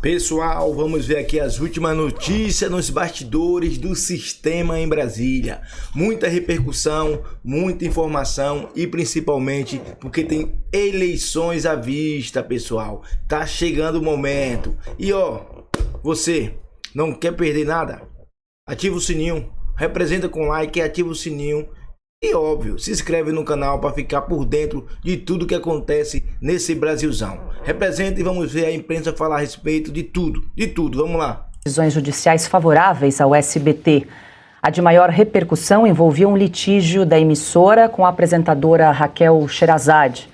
Pessoal, vamos ver aqui as últimas notícias nos bastidores do sistema em Brasília. Muita repercussão, muita informação e principalmente porque tem eleições à vista, pessoal. Tá chegando o momento. E você não quer perder nada? Ativa o sininho, representa com like e ativa o sininho. E óbvio, se inscreve no canal para ficar por dentro de tudo que acontece nesse Brasilzão. Representa e vamos ver a imprensa falar a respeito de tudo, vamos lá. Decisões judiciais favoráveis ao SBT. A de maior repercussão envolvia um litígio da emissora com a apresentadora Raquel Sherazade.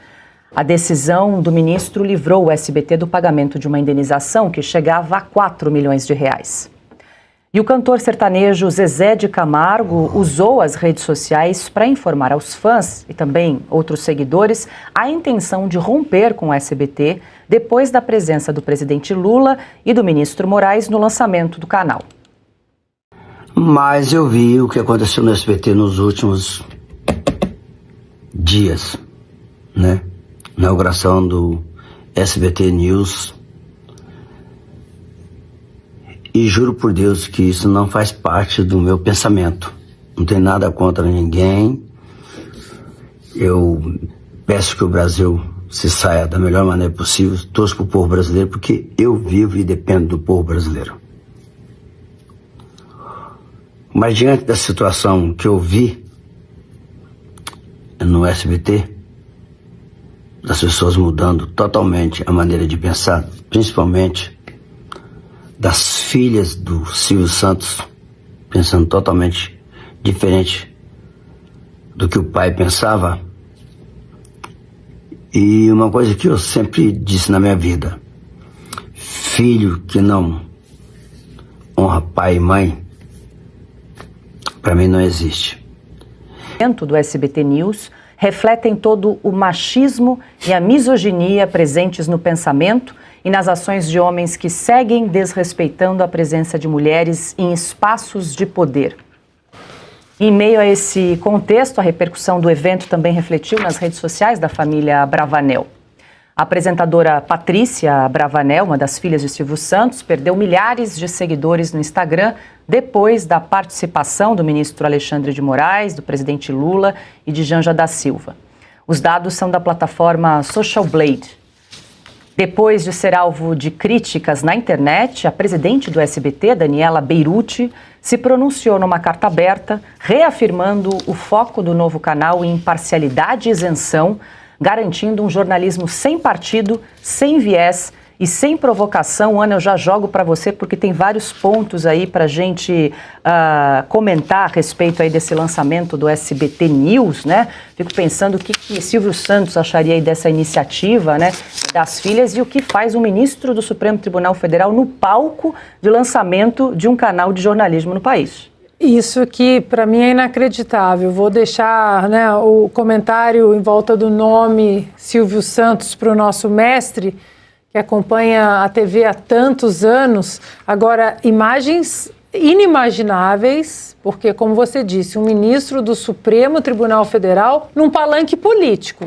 A decisão do ministro livrou o SBT do pagamento de uma indenização que chegava a 4 milhões de reais. E o cantor sertanejo Zezé de Camargo usou as redes sociais para informar aos fãs e também outros seguidores a intenção de romper com o SBT depois da presença do presidente Lula e do ministro Moraes no lançamento do canal. Mas eu vi o que aconteceu no SBT nos últimos dias, né? Inauguração do SBT News. E juro por Deus que isso não faz parte do meu pensamento. Não tem nada contra ninguém. Eu peço que o Brasil se saia da melhor maneira possível. Torço para o povo brasileiro porque eu vivo e dependo do povo brasileiro. Mas diante da situação que eu vi no SBT, das pessoas mudando totalmente a maneira de pensar, principalmente das filhas do Silvio Santos, pensando totalmente diferente do que o pai pensava. E uma coisa que eu sempre disse na minha vida: filho que não honra pai e mãe, para mim não existe. Do SBT News refletem todo o machismo e a misoginia presentes no pensamento e nas ações de homens que seguem desrespeitando a presença de mulheres em espaços de poder. Em meio a esse contexto, a repercussão do evento também refletiu nas redes sociais da família Bravanel. A apresentadora Patrícia Bravanel, uma das filhas de Silvio Santos, perdeu milhares de seguidores no Instagram depois da participação do ministro Alexandre de Moraes, do presidente Lula e de Janja da Silva. Os dados são da plataforma Social Blade. Depois de ser alvo de críticas na internet, a presidente do SBT, Daniela Beirute, se pronunciou numa carta aberta, reafirmando o foco do novo canal em imparcialidade e isenção, garantindo um jornalismo sem partido, sem viés e sem provocação. Ana, eu já jogo para você porque tem vários pontos aí para a gente comentar a respeito aí desse lançamento do SBT News, né? Fico pensando o que Silvio Santos acharia aí dessa iniciativa, né, das filhas, e o que faz o ministro do Supremo Tribunal Federal no palco de lançamento de um canal de jornalismo no país. Isso que para mim é inacreditável. Vou deixar, né, o comentário em volta do nome Silvio Santos para o nosso mestre, que acompanha a TV há tantos anos. Agora, imagens inimagináveis, porque, como você disse, um ministro do Supremo Tribunal Federal num palanque político.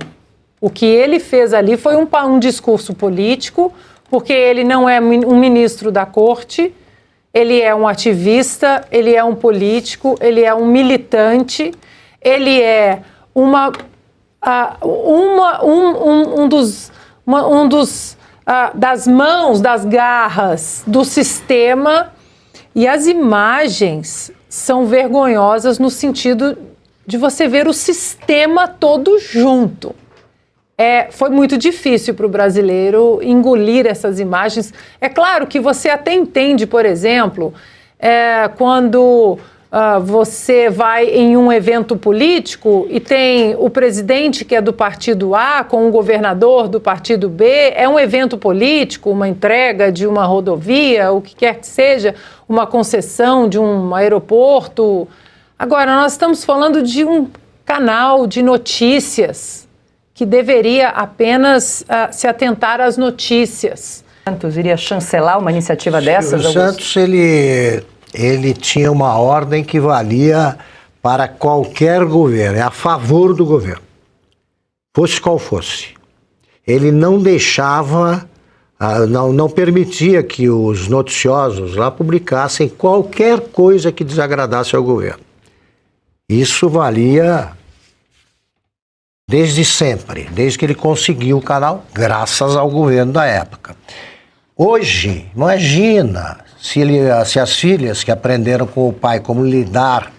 O que ele fez ali foi um discurso político, porque ele não é um ministro da corte, ele é um ativista, ele é um político, ele é um militante, ele é das mãos, das garras do sistema, e as imagens são vergonhosas no sentido de você ver o sistema todo junto. Foi muito difícil para o brasileiro engolir essas imagens. É claro que você até entende, por exemplo, quando você vai em um evento político e tem o presidente que é do partido A com o governador do partido B, é um evento político, uma entrega de uma rodovia, o que quer que seja, uma concessão de um aeroporto. Agora, nós estamos falando de um canal de notícias que deveria apenas se atentar às notícias. Santos iria chancelar uma iniciativa dessas? O Santos, ele tinha uma ordem que valia para qualquer governo, é a favor do governo, fosse qual fosse. Ele não deixava não permitia que os noticiosos lá publicassem qualquer coisa que desagradasse ao governo. Isso valia desde sempre, desde que ele conseguiu o canal, graças ao governo da época. Hoje, imagina se as filhas que aprenderam com o pai como lidar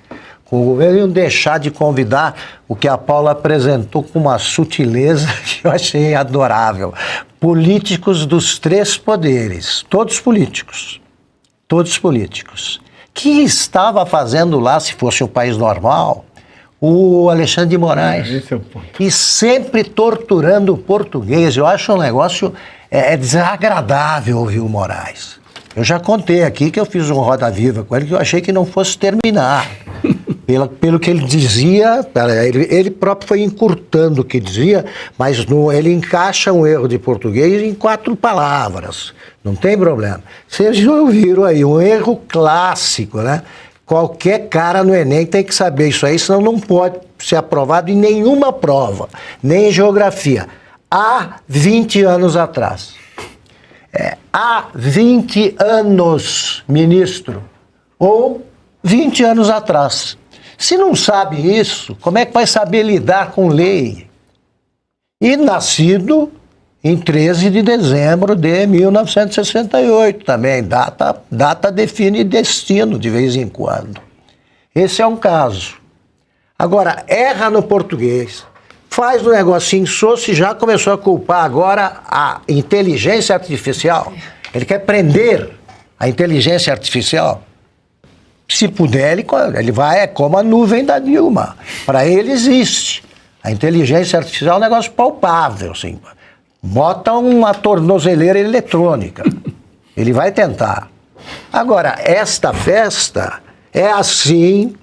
com o governo iam deixar de convidar o que a Paula apresentou com uma sutileza que eu achei adorável. Políticos dos 3 poderes, todos políticos, que estava fazendo lá, se fosse um país normal, o Alexandre de Moraes. Esse é o ponto. E sempre torturando o português. Eu acho um negócio desagradável ouvir o Moraes. Eu já contei aqui que eu fiz um Roda Viva com ele que eu achei que não fosse terminar. Pelo que ele dizia, ele próprio foi encurtando o que dizia, mas ele encaixa um erro de português em 4 palavras. Não tem problema. Vocês já ouviram aí, um erro clássico, né? Qualquer cara no Enem tem que saber isso aí, senão não pode ser aprovado em nenhuma prova, nem em geografia. Há 20 anos atrás. Há 20 anos, ministro, ou 20 anos atrás. Se não sabe isso, como é que vai saber lidar com lei? E nascido em 13 de dezembro de 1968 também. Data define destino de vez em quando. Esse é um caso. Agora, erra no português, faz um negocinho insosso e já começou a culpar agora a inteligência artificial. Ele quer prender a inteligência artificial. Se puder, ele vai como a nuvem da Dilma. Para ele existe. A inteligência artificial é um negócio palpável, assim. Bota uma tornozeleira eletrônica. Ele vai tentar. Agora, esta festa é assim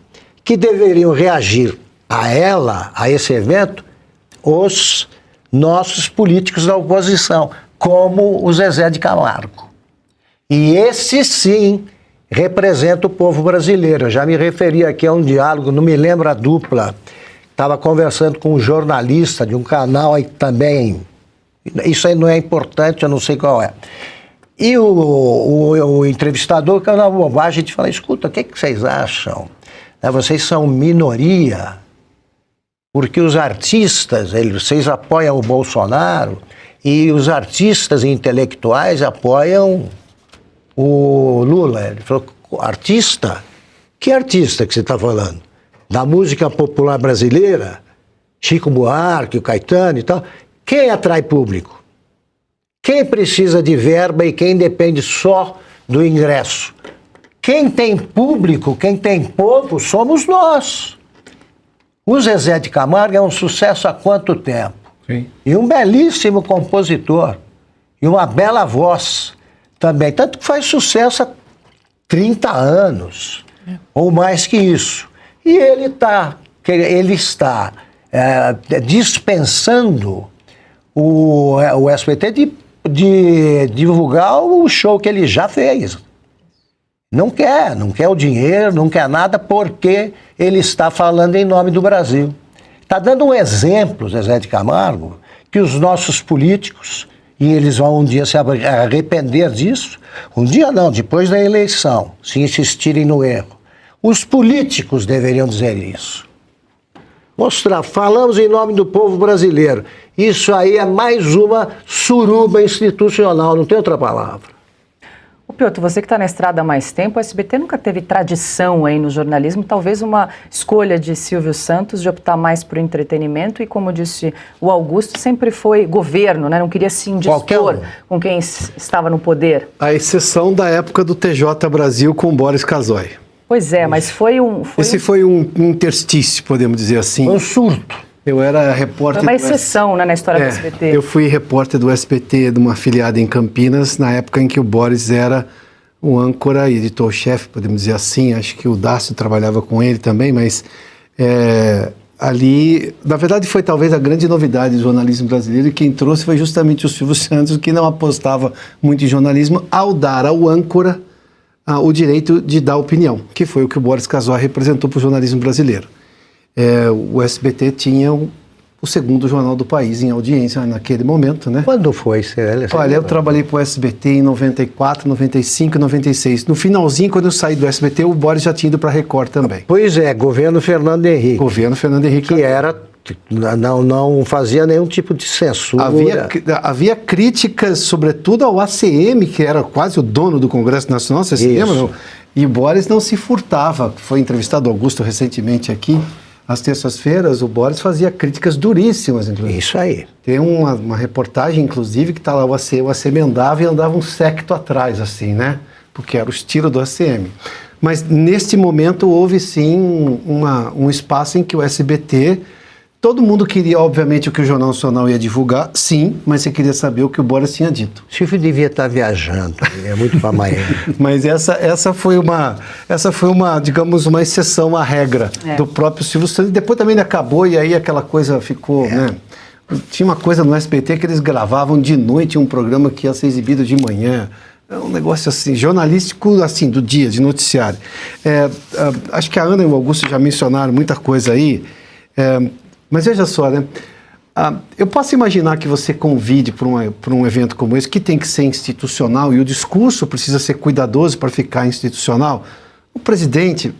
que deveriam reagir a esse evento, os nossos políticos da oposição, como o Zezé de Camargo. E esse sim representa o povo brasileiro. Eu já me referi aqui a um diálogo, não me lembro a dupla, estava conversando com um jornalista de um canal aí também, isso aí não é importante, eu não sei qual é. E o entrevistador caiu na bobagem de falar, escuta, o que vocês acham? Vocês são minoria, porque os artistas, vocês apoiam o Bolsonaro, e os artistas intelectuais apoiam o Lula. Ele falou, artista? Que artista que você está falando? Da música popular brasileira? Chico Buarque, o Caetano e tal. Quem atrai público? Quem precisa de verba e quem depende só do ingresso? Quem tem público, quem tem povo, somos nós. O Zezé de Camargo é um sucesso há quanto tempo? Sim. E um belíssimo compositor. E uma bela voz também. Tanto que faz sucesso há 30 anos. Ou mais que isso. E ele está dispensando o SBT de divulgar o show que ele já fez. Não quer o dinheiro, não quer nada, porque ele está falando em nome do Brasil. Está dando um exemplo, Zezé de Camargo, que os nossos políticos, e eles vão um dia se arrepender disso, um dia não, depois da eleição, se insistirem no erro. Os políticos deveriam dizer isso. Mostrar, falamos em nome do povo brasileiro. Isso aí é mais uma suruba institucional, não tem outra palavra. Ô Piotr, você que está na estrada há mais tempo, o SBT nunca teve tradição aí no jornalismo, talvez uma escolha de Silvio Santos de optar mais por entretenimento e, como disse o Augusto, sempre foi governo, né? Não queria se indispor com quem estava no poder. A exceção da época do TJ Brasil com Boris Casoy. Pois é, mas Esse foi um interstício, podemos dizer assim. Um surto. Eu era repórter... Foi uma exceção, né, na história do SBT. Eu fui repórter do SBT de uma afiliada em Campinas, na época em que o Boris era o âncora e editor-chefe, podemos dizer assim. Acho que o Dácio trabalhava com ele também, mas ali... Na verdade, foi talvez a grande novidade do jornalismo brasileiro, e quem trouxe foi justamente o Silvio Santos, que não apostava muito em jornalismo, ao dar ao âncora o direito de dar opinião, que foi o que o Boris Casoy representou para o jornalismo brasileiro. O SBT tinha o segundo jornal do país em audiência naquele momento, né? Quando foi, Célia? Olha, eu trabalhei para o SBT em 94, 95 e 96. No finalzinho, quando eu saí do SBT, o Boris já tinha ido para a Record também. Pois é, governo Fernando Henrique. Governo Fernando Henrique. Que era... Não fazia nenhum tipo de censura. Havia críticas, sobretudo ao ACM, que era quase o dono do Congresso Nacional, você se lembra? Não? E o Boris não se furtava. Foi entrevistado Augusto recentemente aqui. Às terças-feiras, o Boris fazia críticas duríssimas, inclusive. Isso aí. Tem uma reportagem, inclusive, que está lá o ACM andava e andava um séquito atrás, assim, né? Porque era o estilo do ACM. Mas, neste momento, houve, sim, um espaço em que o SBT... Todo mundo queria, obviamente, o que o Jornal Nacional ia divulgar, sim, mas você queria saber o que o Boris tinha dito. O Silvio devia estar viajando, é muito para Miami. Mas essa foi uma, digamos, uma exceção à regra do próprio Silvio Santos. Depois também ele acabou e aí aquela coisa ficou, né? Tinha uma coisa no SBT que eles gravavam de noite um programa que ia ser exibido de manhã. É um negócio assim, jornalístico, assim, do dia, de noticiário. Acho que a Ana e o Augusto já mencionaram muita coisa aí. Mas veja só, né? Eu posso imaginar que você convide para um evento como esse, que tem que ser institucional, e o discurso precisa ser cuidadoso para ficar institucional. O presidente,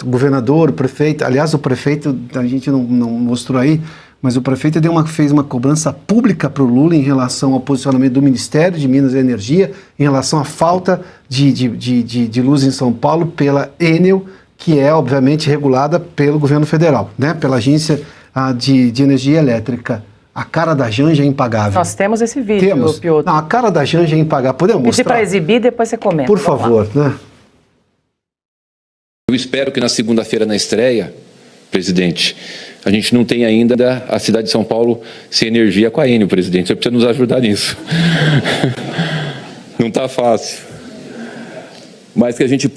o governador, o prefeito, aliás, o prefeito, a gente não mostrou aí, mas o prefeito fez uma cobrança pública para o Lula em relação ao posicionamento do Ministério de Minas e Energia, em relação à falta de luz em São Paulo pela Enel, que é, obviamente, regulada pelo governo federal, né? Pela agência de energia elétrica. A cara da Janja é impagável. Nós temos esse vídeo, Piotr. Não, a cara da Janja é impagável. Podemos mostrar? Pedir para exibir, depois você comenta. Por favor, né? Eu espero que na segunda-feira, na estreia, presidente, a gente não tenha ainda a cidade de São Paulo sem energia com a Enel, presidente. Você precisa nos ajudar nisso. Não está fácil. Mas que a gente...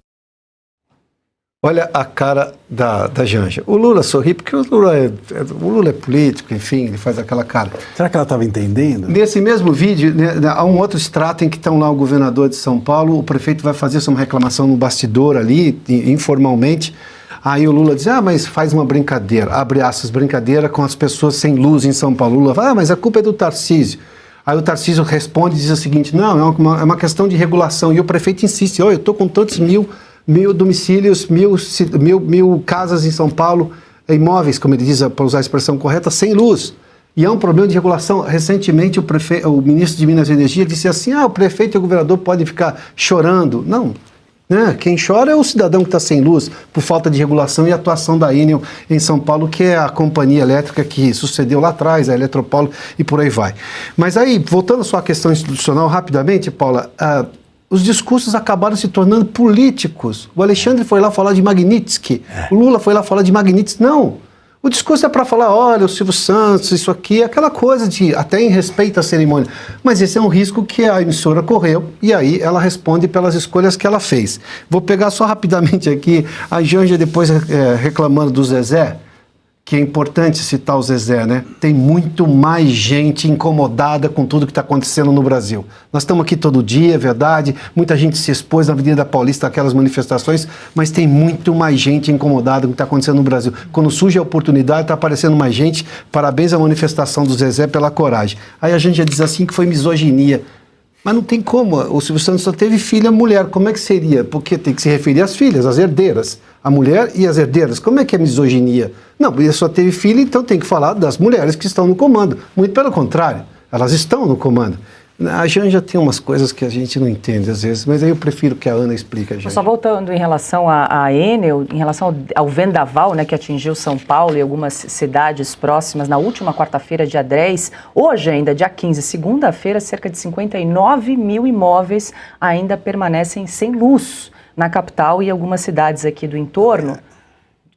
Olha a cara da Janja. O Lula sorri porque o Lula é político, enfim, ele faz aquela cara. Será que ela estava entendendo? Nesse mesmo vídeo, né, há um outro extrato em que estão lá o governador de São Paulo, o prefeito vai fazer uma reclamação no bastidor ali, informalmente. Aí o Lula diz, mas faz uma brincadeira, abre aspas, brincadeira com as pessoas sem luz em São Paulo. O Lula fala, mas a culpa é do Tarcísio. Aí o Tarcísio responde e diz o seguinte, não, é uma questão de regulação. E o prefeito insiste, eu estou com tantos mil domicílios, mil casas em São Paulo, imóveis, como ele diz, para usar a expressão correta, sem luz. E é um problema de regulação. Recentemente, o ministro de Minas e Energia disse assim, o prefeito e o governador podem ficar chorando. Não, né? Quem chora é o cidadão que está sem luz, por falta de regulação e atuação da Enel em São Paulo, que é a companhia elétrica que sucedeu lá atrás, a Eletropaulo, e por aí vai. Mas aí, voltando à sua questão institucional, rapidamente, Paula, os discursos acabaram se tornando políticos. O Alexandre foi lá falar de Magnitsky, o Lula foi lá falar de Magnitsky. Não, o discurso é para falar, olha, o Silvio Santos, isso aqui, aquela coisa de, até em respeito à cerimônia. Mas esse é um risco que a emissora correu, e aí ela responde pelas escolhas que ela fez. Vou pegar só rapidamente aqui, a Janja depois reclamando do Zezé, que é importante citar o Zezé, né? Tem muito mais gente incomodada com tudo que está acontecendo no Brasil. Nós estamos aqui todo dia, é verdade, muita gente se expôs na Avenida Paulista àquelas manifestações, mas tem muito mais gente incomodada com o que está acontecendo no Brasil. Quando surge a oportunidade, está aparecendo mais gente. Parabéns à manifestação do Zezé pela coragem. Aí a gente já diz assim que foi misoginia. Mas não tem como, o Silvio Santos só teve filha mulher, como é que seria? Porque tem que se referir às filhas, às herdeiras, a mulher e as herdeiras, como é que é misoginia? Não, ele só teve filha, então tem que falar das mulheres que estão no comando, muito pelo contrário, elas estão no comando. A Janja tem umas coisas que a gente não entende às vezes, mas aí eu prefiro que a Ana explique a Janja. Só voltando em relação à Enel, em relação ao vendaval, né, que atingiu São Paulo e algumas cidades próximas na última quarta-feira, dia 10, hoje ainda, dia 15, segunda-feira, cerca de 59 mil imóveis ainda permanecem sem luz na capital e algumas cidades aqui do entorno.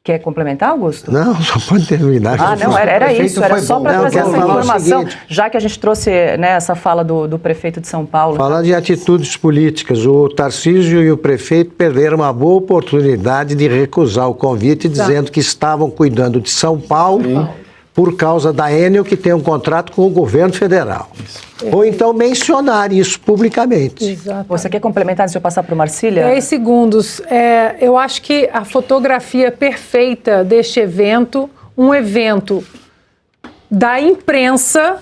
Quer complementar, Augusto? Não, só pode terminar. Não, era isso, era só para trazer essa informação, seguinte, já que a gente trouxe, né, essa fala do prefeito de São Paulo. Falar de atitudes políticas, o Tarcísio e o prefeito perderam uma boa oportunidade de recusar o convite, dizendo que estavam cuidando de São Paulo por causa da Enel, que tem um contrato com o governo federal. Ou então mencionar isso publicamente. Exato. Você quer complementar antes de eu passar para o Marcília? 10 segundos. Eu acho que a fotografia perfeita deste evento, um evento da imprensa,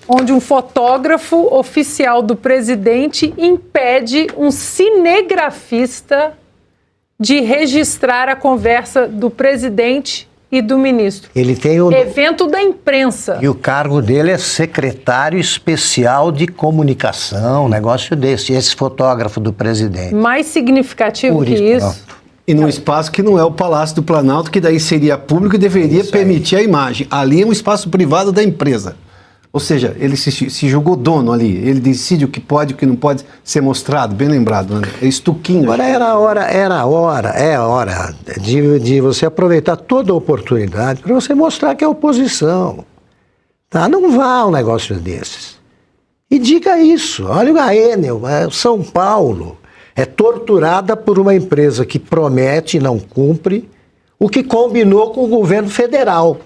onde um fotógrafo oficial do presidente impede um cinegrafista de registrar a conversa do presidente e do ministro. Ele tem o... Evento da imprensa. E o cargo dele é secretário especial de comunicação, um negócio desse, esse fotógrafo do presidente. Mais significativo que isso. E num espaço que não é o Palácio do Planalto, que daí seria público e deveria permitir a imagem. Ali é um espaço privado da empresa. Ou seja, ele se julgou dono ali. Ele decide o que pode e o que não pode ser mostrado. Bem lembrado, né? É estuquinho. Agora é hora de você aproveitar toda a oportunidade para você mostrar que é oposição. Tá? Não vá a um negócio desses. E diga isso. Olha a Enel, São Paulo é torturada por uma empresa que promete e não cumpre o que combinou com o governo federal.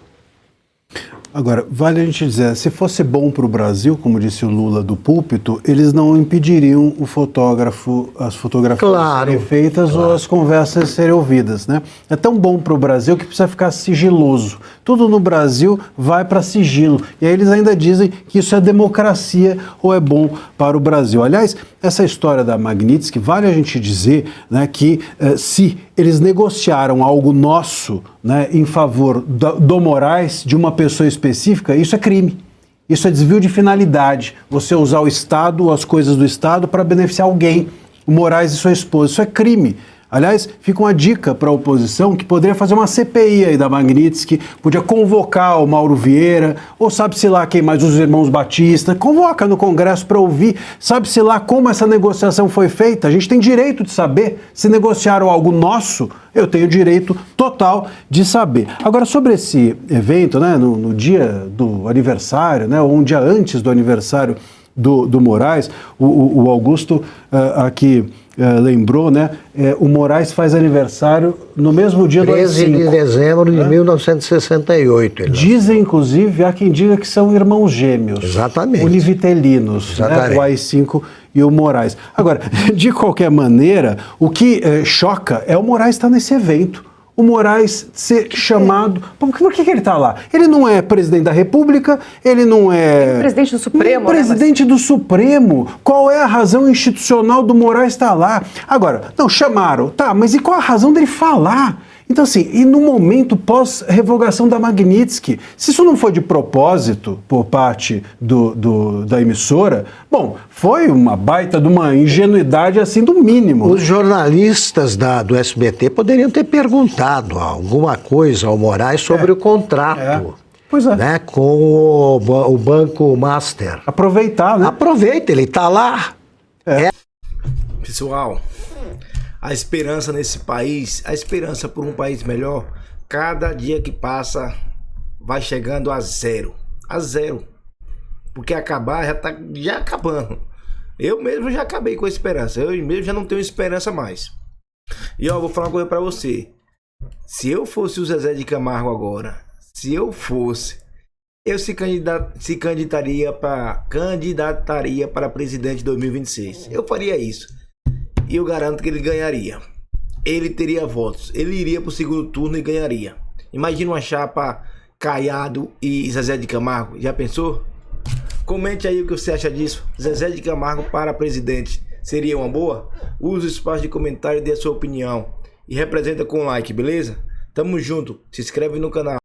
Agora, vale a gente dizer, se fosse bom para o Brasil, como disse o Lula do púlpito, eles não impediriam o fotógrafo, as fotografias serem feitas ou as conversas serem ouvidas, né? É tão bom para o Brasil que precisa ficar sigiloso. Tudo no Brasil vai para sigilo. E aí eles ainda dizem que isso é democracia ou é bom para o Brasil. Aliás, essa história da Magnitsky, vale a gente dizer, né, que se eles negociaram algo nosso, né, em favor do Moraes, de uma pessoa específica, isso é crime. Isso é desvio de finalidade. Você usar o Estado ou as coisas do Estado para beneficiar alguém, o Moraes e sua esposa. Isso é crime. Aliás, fica uma dica para a oposição que poderia fazer uma CPI aí da Magnitsky, podia convocar o Mauro Vieira, ou sabe-se lá quem mais, os irmãos Batista, convoca no Congresso para ouvir, sabe-se lá como essa negociação foi feita. A gente tem direito de saber se negociaram algo nosso, eu tenho direito total de saber. Agora, sobre esse evento, né, no dia do aniversário, né, ou um dia antes do aniversário do Moraes, o Augusto aqui lembrou, né? O Moraes faz aniversário no mesmo dia do AI-5. 13 de dezembro de 1968. Dizem, inclusive, há quem diga que são irmãos gêmeos. Exatamente. Univitelinos, né? O AI-5 e o Moraes. Agora, de qualquer maneira, o que choca é o Moraes estar nesse evento. O Moraes ser chamado... Por que ele está lá? Ele não é presidente da República, ele não é... Presidente do Supremo, nem presidente do Supremo. Qual é a razão institucional do Moraes estar lá? Agora, não, chamaram, tá, mas e qual a razão dele falar? Então, assim, e no momento pós-revogação da Magnitsky, se isso não foi de propósito por parte da emissora, bom, foi uma baita de uma ingenuidade, assim, do mínimo. Os jornalistas do SBT poderiam ter perguntado alguma coisa ao Moraes sobre o contrato. Pois é. Né, com o Banco Master. Aproveitar, né? Aproveita, ele está lá. Pessoal, a esperança nesse país, a esperança por um país melhor, cada dia que passa vai chegando a zero. A zero. Porque acabar já tá acabando. Eu mesmo já acabei com a esperança. Eu mesmo já não tenho esperança mais. E ó, vou falar uma coisa pra você. Se eu fosse o Zezé de Camargo agora, se eu fosse, eu se candidataria para presidente de 2026. Eu faria isso. E eu garanto que ele ganharia. Ele teria votos. Ele iria para o segundo turno e ganharia. Imagina uma chapa Caiado e Zezé de Camargo. Já pensou? Comente aí o que você acha disso. Zezé de Camargo para presidente. Seria uma boa? Use o espaço de comentário e dê a sua opinião. E representa com like, beleza? Tamo junto. Se inscreve no canal.